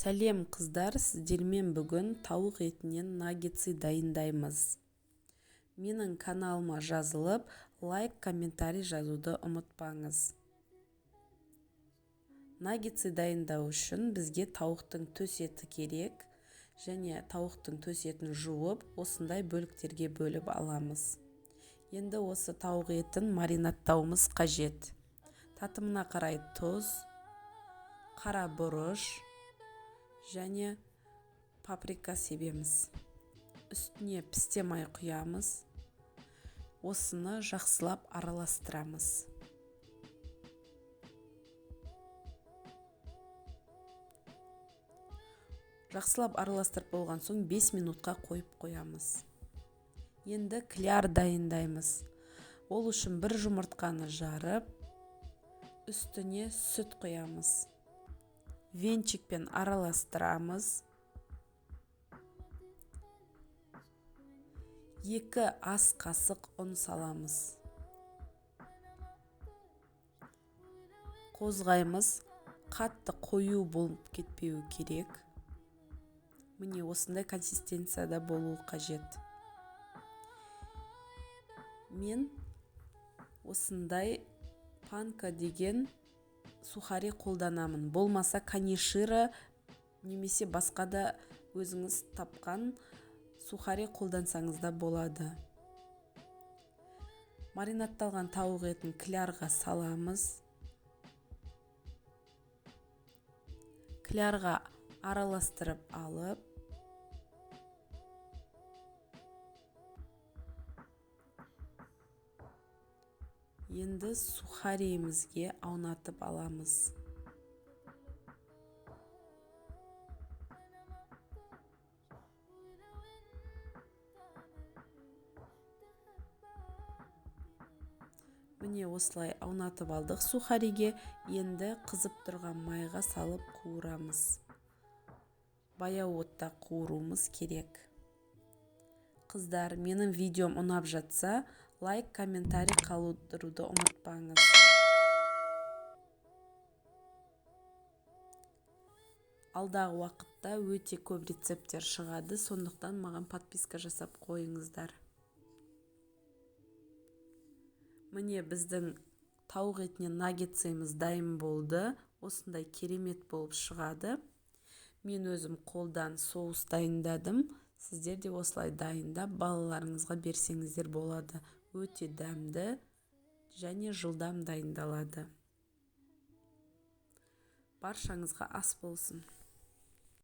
Сәлем қыздар, сіздермен бүгін тауық етінен наггетсы дайындаймыз. Менің каналыма жазылып, лайк, комментарий жазуды ұмытпаңыз. Наггетсы дайындау үшін бізге тауықтың төс еті керек, және тауықтың төс етін жуып, осындай бөліктерге бөліп аламыз. Енді осы тауық етін маринаттауымыз қажет. Татымына қарай тұз, қара бұрыш және паприка себеміз. Үстіне пісте май құямыз. Осыны жақсылап араластырамыз. Жақсылап араластырып болған соң 5 минутқа қойып қоямыз. Енді кляр дайындаймыз. Ол үшін бір жұмыртқаны жарып, үстіне сүт құямыз. Венчикпен араластырамыз. 2 ас қасық ұн саламыз. Қозғаймыз. Қатты қою болып кетпеу керек. Міне осындай консистенцияда болуы қажет. Мен осындай панка деген сухари қолданамын. Болмаса канишира немесе басқа да өзіңіз тапқан сухари қолдансаңыз да болады. Маринатталған тауық етін клярға саламыз. Клярға араластырып алып, енді сухариімізге аунатып аламыз. Міне осылай аунатып алдық сухариге. Енді қызып тұрған майға салып қуырамыз. Баяу отта қуыруымыз керек. Қыздар, менің видеом ұнап жатса, лайк, комментарий қалдыруды ұмытпаңыз. Алдағы уақытта өте көп рецепттер шығады, сондықтан маған подписка жасап қойыңыздар. Міне біздің тауық етінен наггетсымыз дайын болды. Осындай керемет болып шығады. Мен өзім қолдан соус дайындадым. Сіздер де осылай дайындап балаларыңызға берсеңіздер болады. Өте дәмді және жылдам дайындалады. Баршаңызға ас болсын.